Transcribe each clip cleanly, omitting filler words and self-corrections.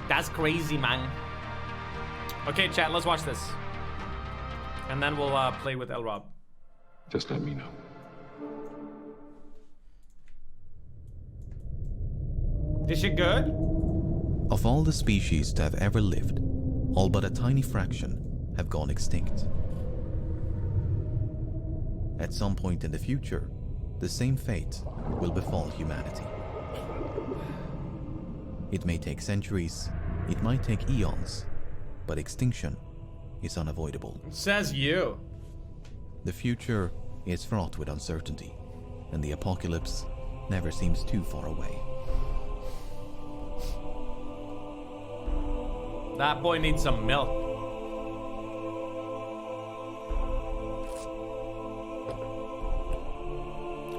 That's crazy, man. Okay, chat, let's watch this. And then we'll play with El Rob. Just let me know. This shit good? Of all the species to have ever lived, all but a tiny fraction have gone extinct. At some point in the future, the same fate will befall humanity. It may take centuries, it might take eons, but extinction is unavoidable. Says you. The future is fraught with uncertainty, and the apocalypse never seems too far away. That boy needs some milk.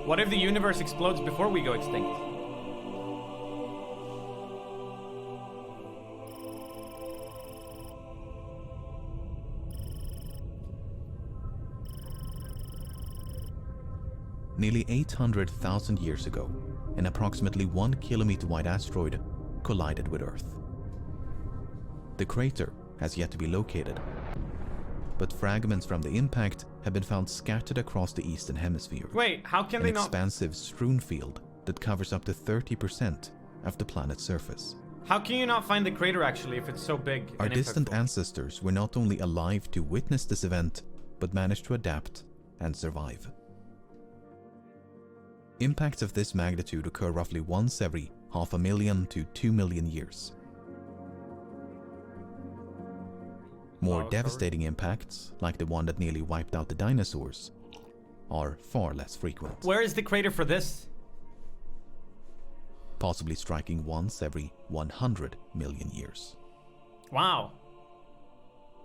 What if the universe explodes before we go extinct? Nearly 800,000 years ago, an approximately 1 kilometer wide asteroid collided with Earth. The crater has yet to be located, but fragments from the impact have been found scattered across the eastern hemisphere. Wait, how can they An not? expansive strewn field that covers up to 30% of the planet's surface. How can you not find the crater actually if it's so big? Our and distant impactful? ancestors were not only alive to witness this event, but managed to adapt and survive. Impacts of this magnitude occur roughly once every 500,000 to 2 million years. More devastating impacts, like the one that nearly wiped out the dinosaurs, are far less frequent. Where is the crater for this? Possibly striking once every 100 million years. Wow.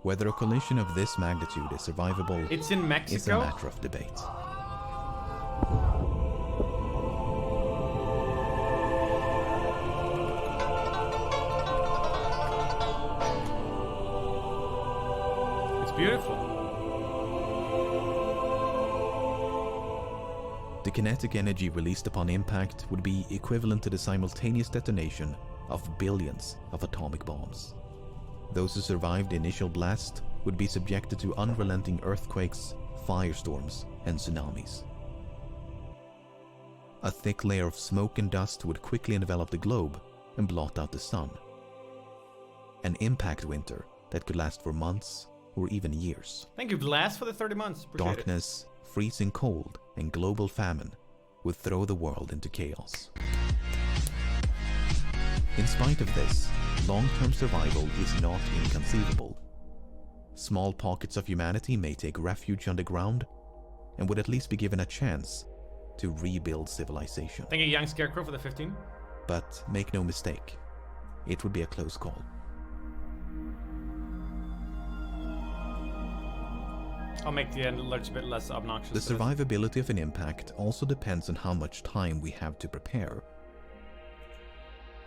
Whether a collision of this magnitude is survivable It's in is a Mexico? matter of debate. Beautiful. The kinetic energy released upon impact would be equivalent to the simultaneous detonation of billions of atomic bombs. Those who survived the initial blast would be subjected to unrelenting earthquakes, firestorms, and tsunamis. A thick layer of smoke and dust would quickly envelop the globe and blot out the sun. An impact winter that could last for months or even years. Thank you, Glass, for the 30 months. Appreciate Darkness, freezing cold, and global famine would throw the world into chaos. In spite of this, long-term survival is not inconceivable. Small pockets of humanity may take refuge underground and would at least be given a chance to rebuild civilization. Thank you, Young Scarecrow, for the 15. But make no mistake, it would be a close call. I'll make the alerts a bit less obnoxious. The survivability of an impact also depends on how much time we have to prepare.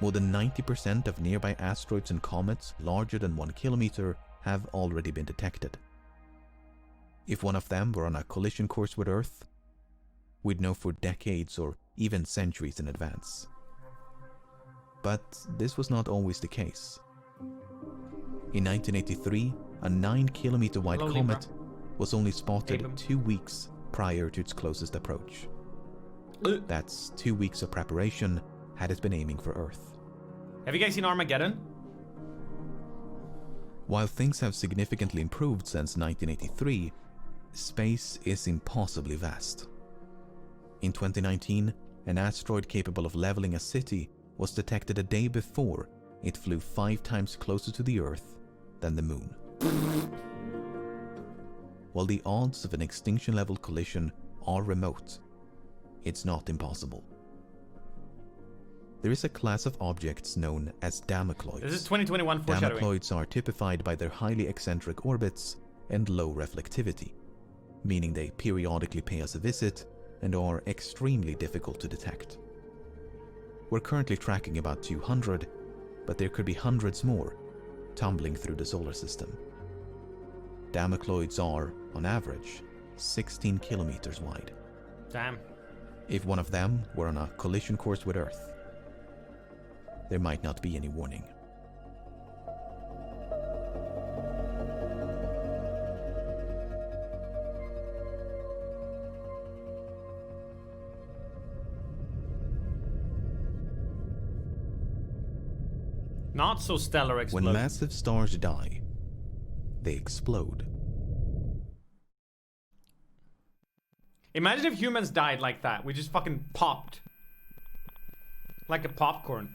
More than 90% of nearby asteroids and comets larger than 1 kilometer have already been detected. If one of them were on a collision course with Earth, we'd know for decades or even centuries in advance. But this was not always the case. In 1983, a 9-kilometer wide Hello, comet Libra. was only spotted Abram. 2 weeks prior to its closest approach. That's 2 weeks of preparation had it been aiming for Earth. Have you guys seen Armageddon? While things have significantly improved since 1983, space is impossibly vast. In 2019, an asteroid capable of leveling a city was detected a day before it flew 5 times closer to the Earth than the Moon. While the odds of an extinction-level collision are remote, it's not impossible. There is a class of objects known as Damocloids. This is 2021 foreshadowing. Damocloids are typified by their highly eccentric orbits and low reflectivity, meaning they periodically pay us a visit and are extremely difficult to detect. We're currently tracking about 200, but there could be hundreds more tumbling through the solar system. Damocloids are, on average, 16 kilometers wide. Damn. If one of them were on a collision course with Earth, there might not be any warning. Not so stellar explosion. When massive stars die, they explode. Imagine if humans died like that. We just fucking popped. Like a popcorn.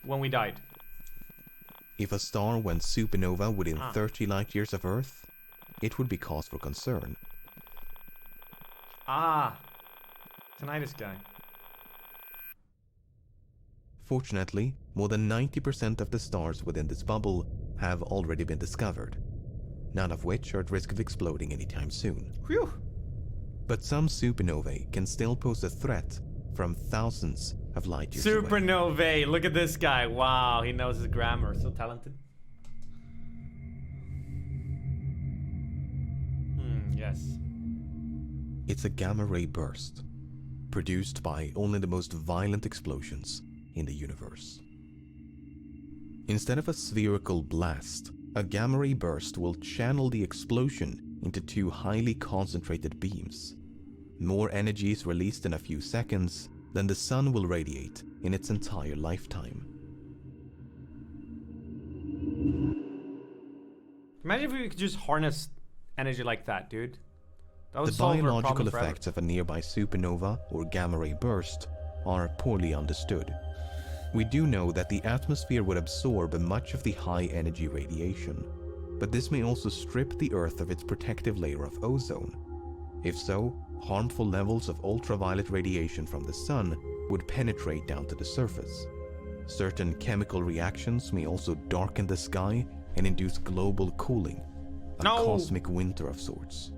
When we died. If a star went supernova within 30 light years of Earth, it would be cause for concern. Tinnitus guy. Fortunately, more than 90% of the stars within this bubble have already been discovered, none of which are at risk of exploding anytime soon. Whew. But some supernovae can still pose a threat from thousands of light years away. Supernovae. Look at this guy. Wow, he knows his grammar. So talented. Yes. It's a gamma ray burst, produced by only the most violent explosions in the universe. Instead of a spherical blast, a gamma ray burst will channel the explosion into two highly concentrated beams. More energy is released in a few seconds than the sun will radiate in its entire lifetime. Imagine if we could just harness energy like that, dude. That would The solve our biological problem forever. effects of a nearby supernova or gamma ray burst are poorly understood. We do know that the atmosphere would absorb much of the high energy radiation, but this may also strip the Earth of its protective layer of ozone. If so, harmful levels of ultraviolet radiation from the sun would penetrate down to the surface. Certain chemical reactions may also darken the sky and induce global cooling, a cosmic winter of sorts.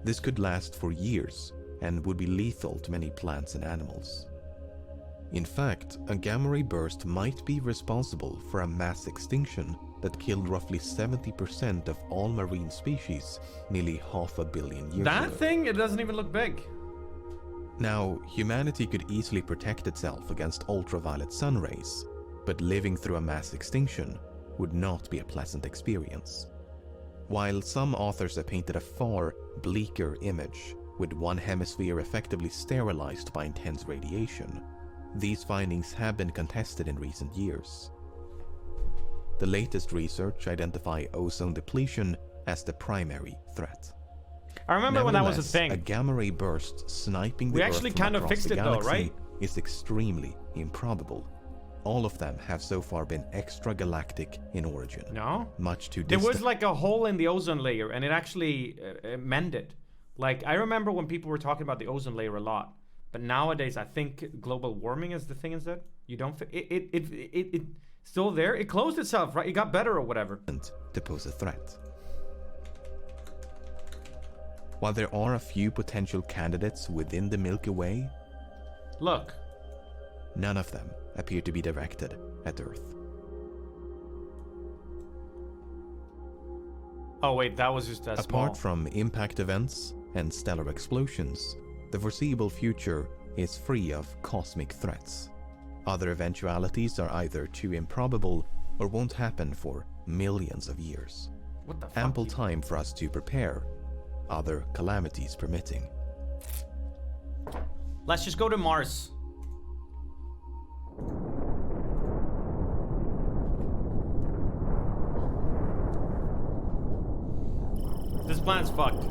This could last for years and would be lethal to many plants and animals. In fact, a gamma ray burst might be responsible for a mass extinction that killed roughly 70% of all marine species nearly 500 million years ago. That thing, it doesn't even look big. Now, humanity could easily protect itself against ultraviolet sun rays, but living through a mass extinction would not be a pleasant experience. While some authors have painted a far bleaker image, with one hemisphere effectively sterilized by intense radiation, these findings have been contested in recent years. The latest research identifies ozone depletion as the primary threat. I remember when that was a Nevertheless, thing. a gamma ray burst sniping the We Earth actually from kind of across fixed the it though, galaxy right? is extremely improbable. All of them have so far been extragalactic in origin. No? Much too There distant. was like a hole in the ozone layer and it actually mended. Like, I remember when people were talking about the ozone layer a lot. But nowadays, I think global warming is the thing instead. You don't... It's still there. It closed itself, right? It got better or whatever. To pose a threat. While there are a few potential candidates within the Milky Way, Look. none of them appear to be directed at Earth. Oh, wait, that was just a small... Apart from impact events and stellar explosions, the foreseeable future is free of cosmic threats. Other eventualities are either too improbable or won't happen for millions of years. What the fuck? Ample time for us to prepare, other calamities permitting. Let's just go to Mars. This planet's fucked.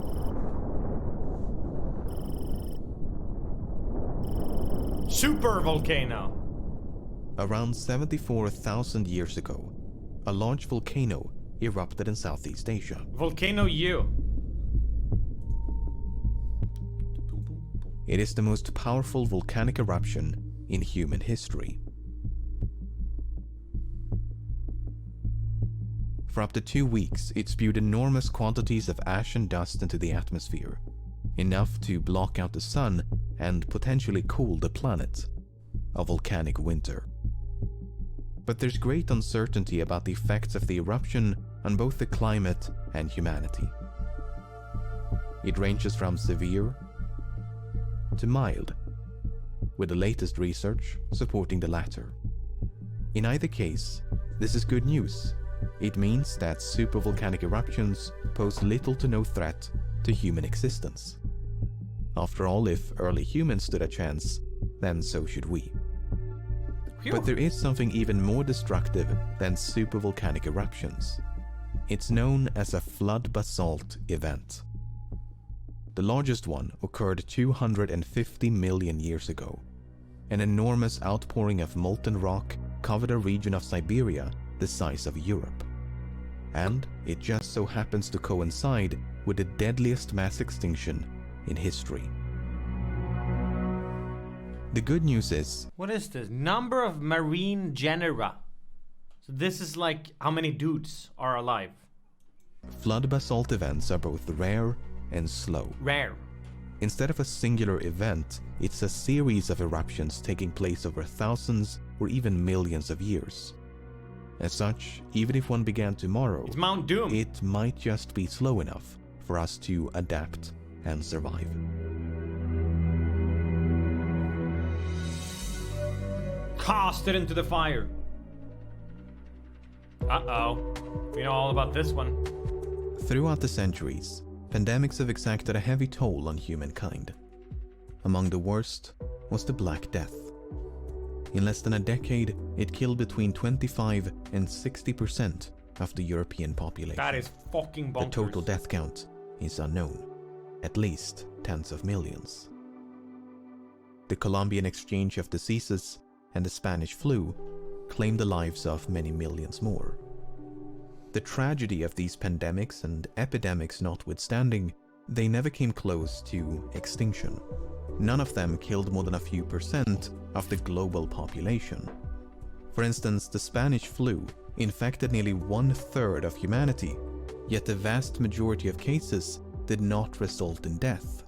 Super volcano. Around 74,000 years ago, a large volcano erupted in Southeast Asia. Volcano U. It is the most powerful volcanic eruption in human history. For up to 2 weeks, it spewed enormous quantities of ash and dust into the atmosphere, enough to block out the sun and potentially cool the planet. A volcanic winter. But there's great uncertainty about the effects of the eruption on both the climate and humanity. It ranges from severe to mild, with the latest research supporting the latter. In either case, this is good news. It means that supervolcanic eruptions pose little to no threat to human existence. After all, if early humans stood a chance, then so should we. Phew. But there is something even more destructive than supervolcanic eruptions. It's known as a flood basalt event. The largest one occurred 250 million years ago. An enormous outpouring of molten rock covered a region of Siberia the size of Europe. And it just so happens to coincide with the deadliest mass extinction in history. The good news is... What is this? Number of marine genera. So this is like how many dudes are alive. flood basalt events are both rare and slow. Rare. Instead of a singular event, it's a series of eruptions taking place over thousands or even millions of years. As such, even if one began tomorrow, It's Mount Doom. it might just be slow enough for us to adapt and survive. Cast it into the fire. Uh-oh. We know all about this one. Throughout the centuries, pandemics have exacted a heavy toll on humankind. Among the worst was the Black Death. In less than a decade, it killed between 25 and 60% of the European population. That is fucking bonkers. The total death count is unknown, at least tens of millions. The Colombian exchange of diseases and the Spanish flu claimed the lives of many millions more. The tragedy of these pandemics and epidemics notwithstanding, they never came close to extinction. None of them killed more than a few percent of the global population. For instance, the Spanish flu infected nearly 1/3 of humanity, yet the vast majority of cases did not result in death.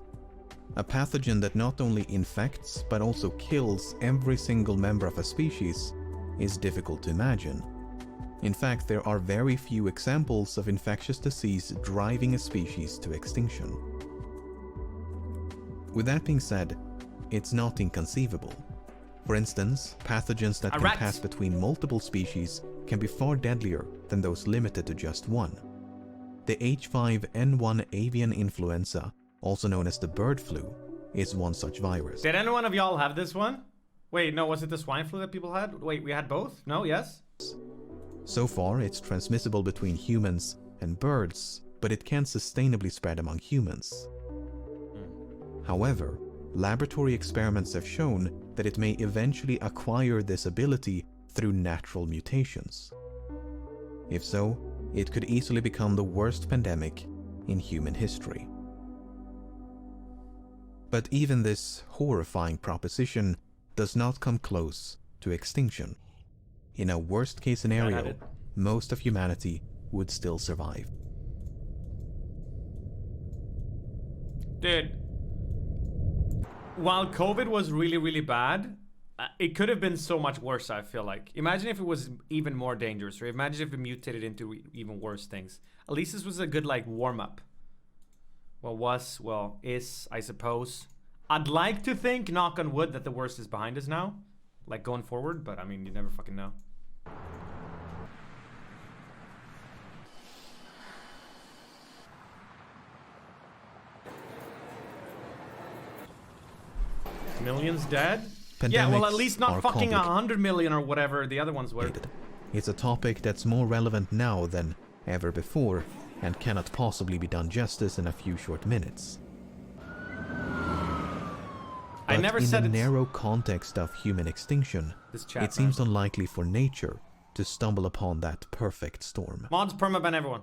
A pathogen that not only infects but also kills every single member of a species is difficult to imagine. In fact, there are very few examples of infectious disease driving a species to extinction. With that being said, it's not inconceivable. For instance, pathogens that can rat. pass between multiple species can be far deadlier than those limited to just one. The H5N1 avian influenza, also known as the bird flu, is one such virus. Did any one of y'all have this one? Wait, no, was it the swine flu that people had? Wait, we had both? No, yes? So far, it's transmissible between humans and birds, but it can't sustainably spread among humans. However, laboratory experiments have shown that it may eventually acquire this ability through natural mutations. If so, it could easily become the worst pandemic in human history. But even this horrifying proposition does not come close to extinction. In a worst-case scenario, most of humanity would still survive. Dude, while COVID was really, really bad, it could have been so much worse, I feel like. Imagine if it was even more dangerous, or imagine if it mutated into even worse things. At least this was a good, like, warm-up. Is, I suppose. I'd like to think, knock on wood, that the worst is behind us now. Like, going forward, but I mean, you never fucking know. Millions dead? Yeah, well, at least not fucking 100 million or whatever the other ones were. It's a topic that's more relevant now than ever before and cannot possibly be done justice in a few short minutes. I never said in the narrow context of human extinction, it seems unlikely for nature to stumble upon that perfect storm. Mods permaban everyone.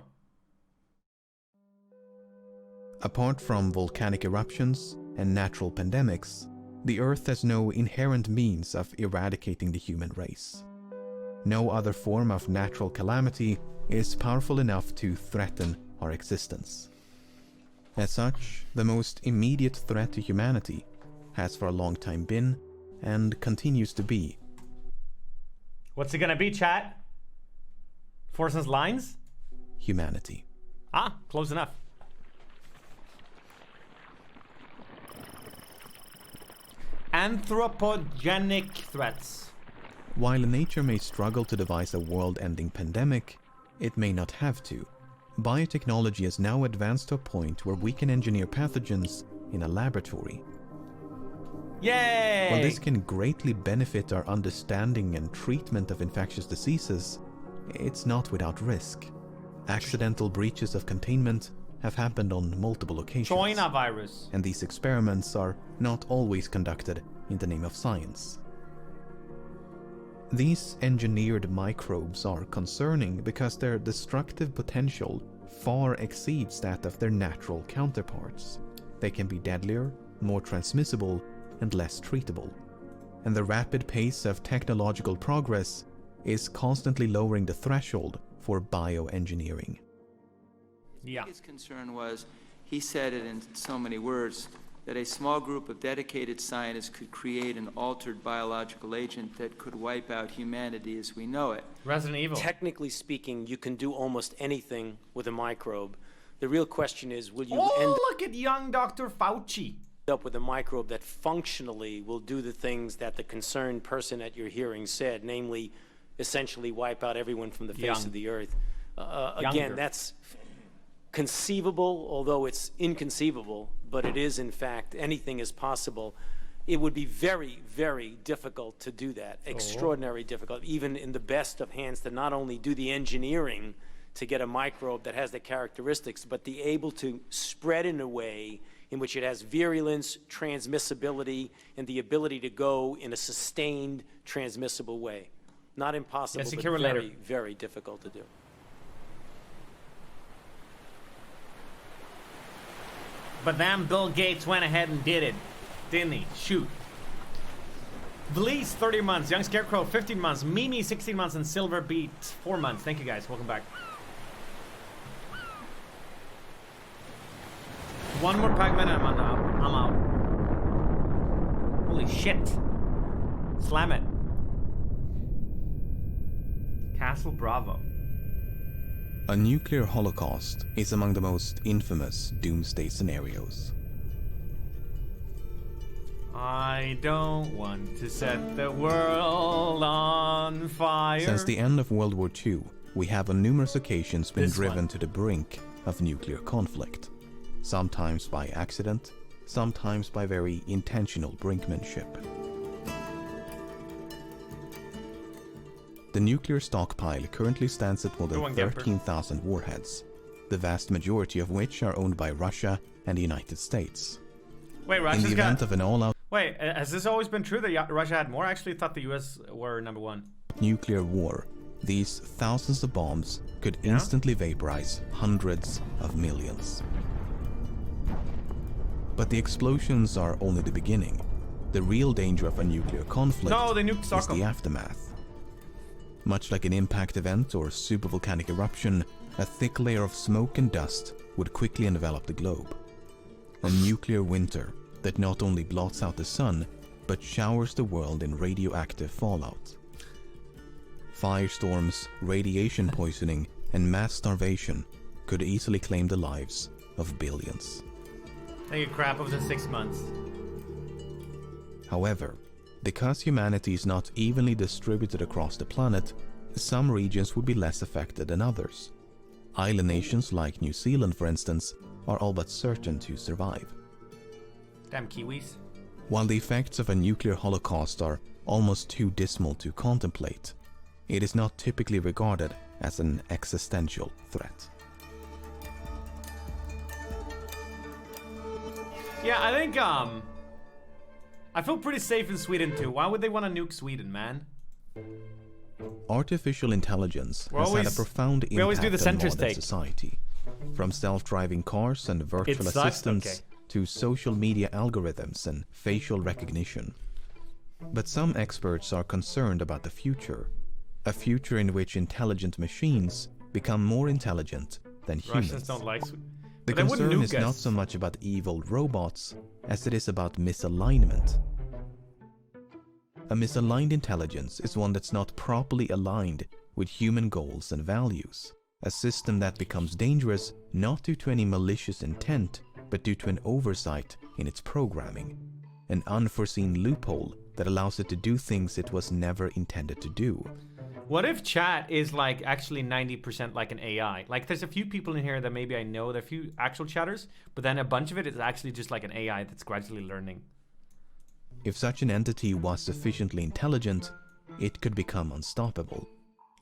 Apart from volcanic eruptions and natural pandemics, the Earth has no inherent means of eradicating the human race. No other form of natural calamity is powerful enough to threaten our existence. As such, the most immediate threat to humanity has for a long time been, and continues to be. What's it gonna be, chat? Forson's lines? Humanity. Ah, close enough. Anthropogenic threats. While nature may struggle to devise a world-ending pandemic, it may not have to. Biotechnology has now advanced to a point where we can engineer pathogens in a laboratory. Yay! While this can greatly benefit our understanding and treatment of infectious diseases, it's not without risk. Accidental breaches of containment have happened on multiple occasions. China virus. And these experiments are not always conducted in the name of science. These engineered microbes are concerning because their destructive potential far exceeds that of their natural counterparts. They can be deadlier, more transmissible, and less treatable. And the rapid pace of technological progress is constantly lowering the threshold for bioengineering. Yeah. His concern was, he said it in so many words, that a small group of dedicated scientists could create an altered biological agent that could wipe out humanity as we know it. Resident Evil. Technically speaking, you can do almost anything with a microbe. The real question is, will you Look at young Dr. Fauci. up with a microbe that functionally will do the things that the concerned person at your hearing said, namely, essentially wipe out everyone from the face of the earth? Again, that's conceivable, although it's inconceivable, but it is, in fact, anything is possible. It would be very, very difficult to do that, extraordinarily difficult, even in the best of hands, to not only do the engineering to get a microbe that has the characteristics, but be able to spread in a way in which it has virulence, transmissibility, and the ability to go in a sustained, transmissible way. Not impossible, but very, very difficult to do. But then Bill Gates went ahead and did it, didn't he? Shoot. Vlees, 30 months. Young Scarecrow, 15 months. Mimi, 16 months. And Silver Beat, 4 months. Thank you, guys. Welcome back. One more Pac-Man and I'm out. Holy shit. Slam it. Castle Bravo. A nuclear holocaust is among the most infamous doomsday scenarios. I don't want to set the world on fire. Since the end of World War II, we have on numerous occasions been driven to the brink of nuclear conflict. Sometimes by accident, sometimes by very intentional brinkmanship. The nuclear stockpile currently stands at more than 13,000 warheads, the vast majority of which are owned by Russia and the United States. Wait, Russia's in the event of an all-out Wait, has this always been true that Russia had more? I actually thought the US were number one. Nuclear war, these thousands of bombs could instantly vaporize hundreds of millions. But the explosions are only the beginning. The real danger of a nuclear conflict is the aftermath. Much like an impact event or supervolcanic eruption, a thick layer of smoke and dust would quickly envelop the globe. A nuclear winter that not only blots out the sun, but showers the world in radioactive fallout. Firestorms, radiation poisoning, and mass starvation could easily claim the lives of billions. Thank you, crap, over the 6 months. However, because humanity is not evenly distributed across the planet, some regions would be less affected than others. Island nations like New Zealand, for instance, are all but certain to survive. Damn Kiwis. While the effects of a nuclear holocaust are almost too dismal to contemplate, it is not typically regarded as an existential threat. Yeah, I think, I feel pretty safe in Sweden too. Why would they want to nuke Sweden, man? Artificial intelligence has had a profound impact on modern society. From self-driving cars and virtual assistants to social media algorithms and facial recognition. But some experts are concerned about the future. A future in which intelligent machines become more intelligent than humans. Russians don't like Sweden. The concern is not so much about evil robots as it is about misalignment. A misaligned intelligence is one that's not properly aligned with human goals and values. A system that becomes dangerous not due to any malicious intent, but due to an oversight in its programming. An unforeseen loophole that allows it to do things it was never intended to do. What if chat is like actually 90% like an AI? Like there's a few people in here that maybe I know, there are a few actual chatters, but then a bunch of it is actually just like an AI that's gradually learning. If such an entity was sufficiently intelligent, it could become unstoppable.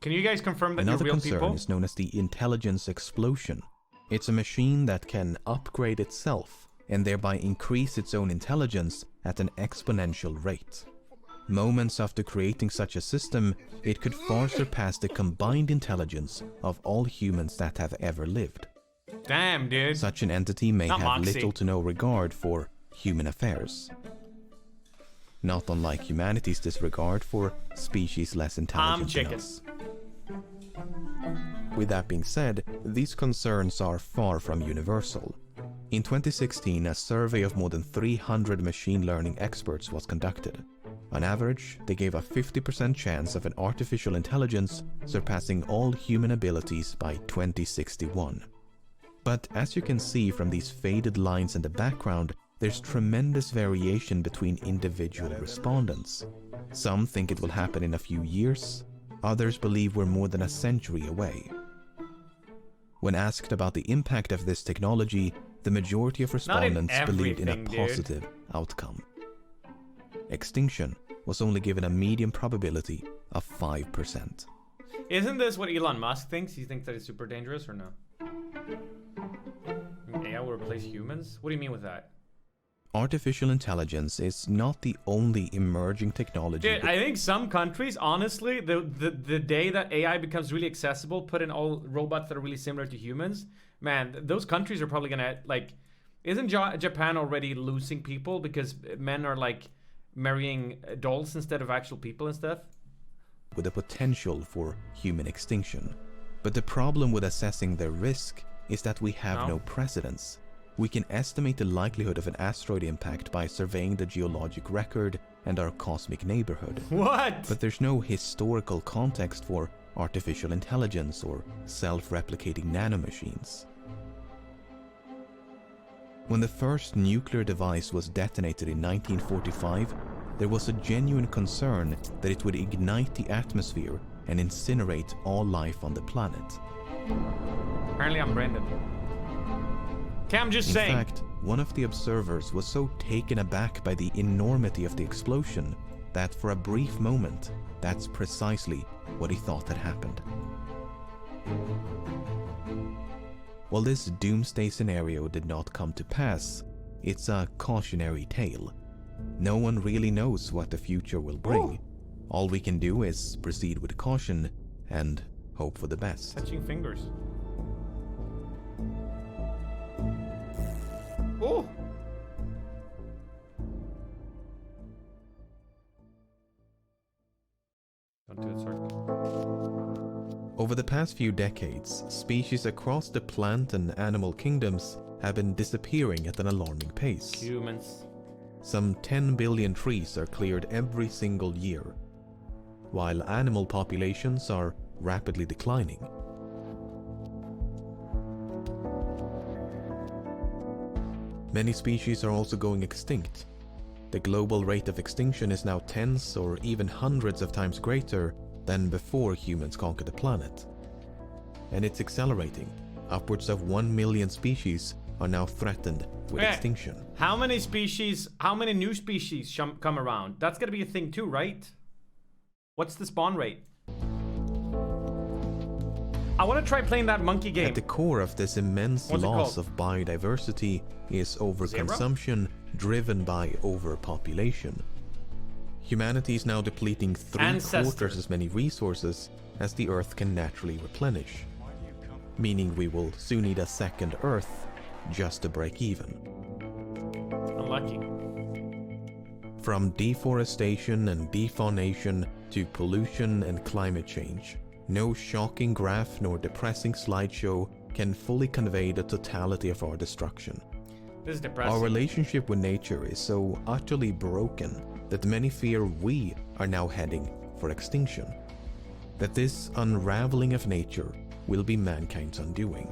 Can you guys confirm that Another you're real concern people? is known as the intelligence explosion. It's a machine that can upgrade itself and thereby increase its own intelligence at an exponential rate. Moments after creating such a system, it could far surpass the combined intelligence of all humans that have ever lived. Damn, dude. Such an entity may Not have Moxie. little to no regard for human affairs. Not unlike humanity's disregard for species less intelligent than us. With that being said, these concerns are far from universal. In 2016, a survey of more than 300 machine learning experts was conducted. On average, they gave a 50% chance of an artificial intelligence surpassing all human abilities by 2061. But as you can see from these faded lines in the background, there's tremendous variation between individual respondents. Some think it will happen in a few years, others believe we're more than a century away. When asked about the impact of this technology, the majority of respondents believed in a positive outcome. Extinction was only given a medium probability of 5%. Isn't this what Elon Musk thinks? He thinks that it's super dangerous or no? AI will replace humans? What do you mean with that? Artificial intelligence is not the only emerging technology. Dude, I think some countries, honestly, the day that AI becomes really accessible, put in all robots that are really similar to humans, man, those countries are probably gonna, like, isn't Japan already losing people because men are, like, marrying dolls instead of actual people and stuff? With the potential for human extinction. But the problem with assessing their risk is that we have no precedence. We can estimate the likelihood of an asteroid impact by surveying the geologic record and our cosmic neighborhood. What? But there's no historical context for artificial intelligence or self-replicating nanomachines. When the first nuclear device was detonated in 1945, there was a genuine concern that it would ignite the atmosphere and incinerate all life on the planet. Apparently I'm branded. Okay, I'm just saying. In fact, one of the observers was so taken aback by the enormity of the explosion that for a brief moment, that's precisely what he thought had happened. While this doomsday scenario did not come to pass, it's a cautionary tale. No one really knows what the future will bring. All we can do is proceed with caution and hope for the best. Touching fingers. Oh! Don't do it, sir. Over the past few decades, species across the plant and animal kingdoms have been disappearing at an alarming pace. Humans. Some 10 billion trees are cleared every single year, while animal populations are rapidly declining. Many species are also going extinct. The global rate of extinction is now tens or even hundreds of times greater than before humans conquered the planet. And it's accelerating. Upwards of 1 million species are now threatened with extinction. How many new species come around? That's gonna be a thing too, right? What's the spawn rate? I want to try playing that monkey game. At the core of this immense loss of biodiversity is overconsumption driven by overpopulation. Humanity is now depleting 3/4 as many resources as the Earth can naturally replenish, meaning we will soon need a second Earth just to break even. Unlucky. From deforestation and defaunation to pollution and climate change, no shocking graph nor depressing slideshow can fully convey the totality of our destruction. This is depressing. Our relationship with nature is so utterly broken that many fear we are now heading for extinction. That this unraveling of nature will be mankind's undoing.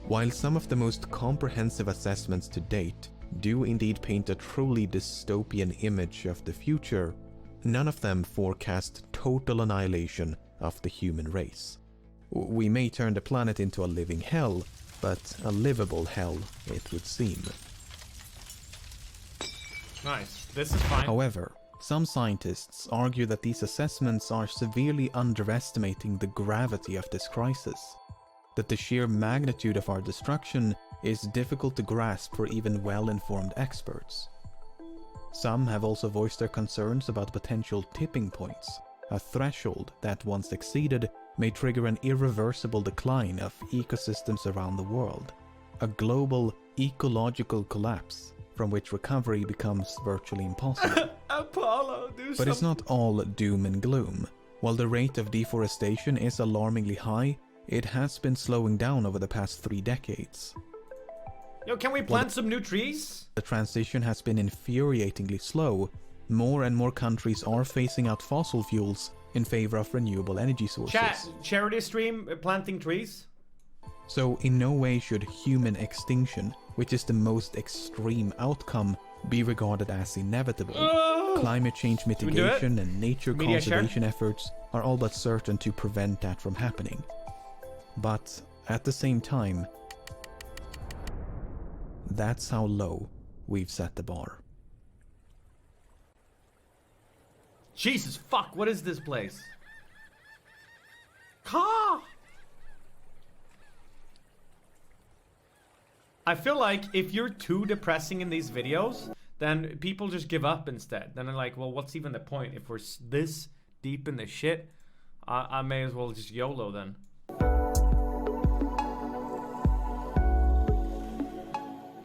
While some of the most comprehensive assessments to date do indeed paint a truly dystopian image of the future, none of them forecast total annihilation of the human race. We may turn the planet into a living hell, but a livable hell it would seem. Nice. This is fine. However, some scientists argue that these assessments are severely underestimating the gravity of this crisis, that the sheer magnitude of our destruction is difficult to grasp for even well-informed experts. Some have also voiced their concerns about potential tipping points, a threshold that, once exceeded, may trigger an irreversible decline of ecosystems around the world, a global ecological collapse from which recovery becomes virtually impossible. Apollo, do But it's not all doom and gloom. While the rate of deforestation is alarmingly high, it has been slowing down over the past 3 decades. Yo, can we plant some new trees? The transition has been infuriatingly slow. More and more countries are phasing out fossil fuels in favor of renewable energy sources. Chat, charity stream, planting trees? So in no way should human extinction, which is the most extreme outcome, be regarded as inevitable. Climate change mitigation and nature conservation efforts are all but certain to prevent that from happening. But at the same time, that's how low we've set the bar. Jesus fuck, what is this place? Ka! I feel like if you're too depressing in these videos, then people just give up instead. Then they're like, well, what's even the point? If we're this deep in the shit, I may as well just YOLO then.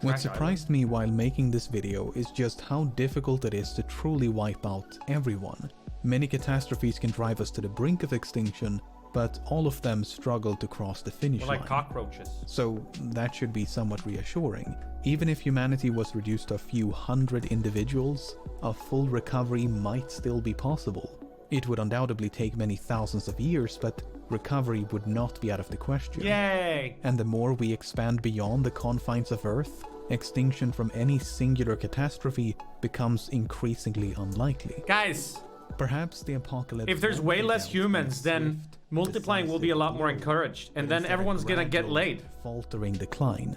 What surprised me while making this video is just how difficult it is to truly wipe out everyone. Many catastrophes can drive us to the brink of extinction, but all of them struggle to cross the finish line. Like cockroaches. So that should be somewhat reassuring. Even if humanity was reduced to a few hundred individuals, a full recovery might still be possible. It would undoubtedly take many thousands of years, but recovery would not be out of the question. Yay! And the more we expand beyond the confines of Earth, extinction from any singular catastrophe becomes increasingly unlikely. Guys, perhaps the apocalypse... if there's way less humans, then multiplying will be a lot more encouraged, and then everyone's gonna get laid. Faltering decline.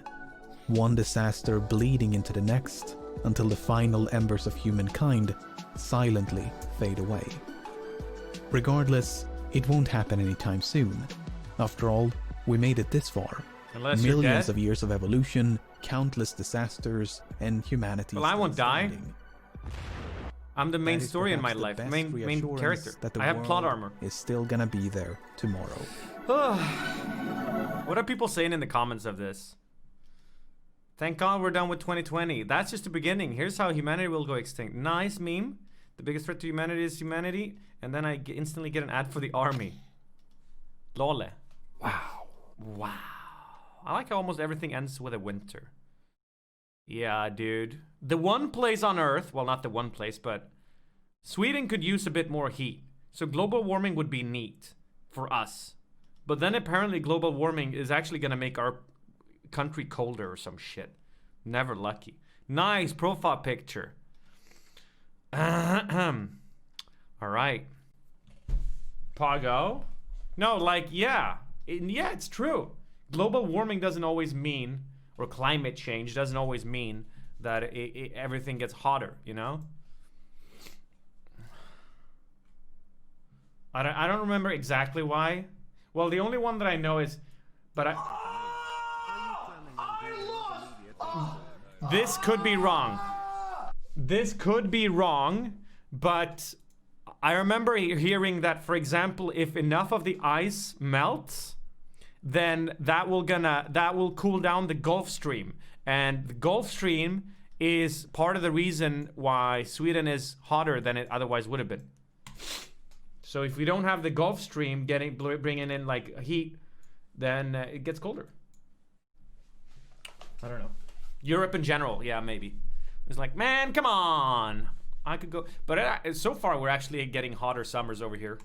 One disaster bleeding into the next, until the final embers of humankind silently fade away. Regardless, it won't happen anytime soon. After all, we made it this far. Unless you're Millions dead. of years of evolution, countless disasters, and humanity. Well, I won't die. I'm the main That is story in my perhaps the life, best main reassurance character. that the I have plot world armor. is still gonna be there tomorrow. What are people saying in the comments of this? Thank God we're done with 2020. That's just the beginning. Here's how humanity will go extinct. Nice meme. The biggest threat to humanity is humanity. And then I instantly get an ad for the army. Lole. Wow. Wow. I like how almost everything ends with a winter. Yeah, dude. The one place on Earth, well, not the one place, but Sweden could use a bit more heat. So global warming would be neat for us. But then apparently global warming is actually going to make our country colder or some shit. Never lucky. Nice profile picture. All right. Pago? No, like, yeah. Yeah, it's true. Global warming doesn't always mean, or climate change doesn't always mean that everything gets hotter, you know? I don't remember exactly why. Well, the only one that I know is, but this could be wrong. This could be wrong, but I remember hearing that, for example, if enough of the ice melts, then that will cool down the Gulf Stream, and the Gulf Stream is part of the reason why Sweden is hotter than it otherwise would have been. So if we don't have the Gulf Stream bringing in like heat, then it gets colder. I don't know. Europe in general, yeah, maybe. It's like, man, come on. I could go, but so far we're actually getting hotter summers over here.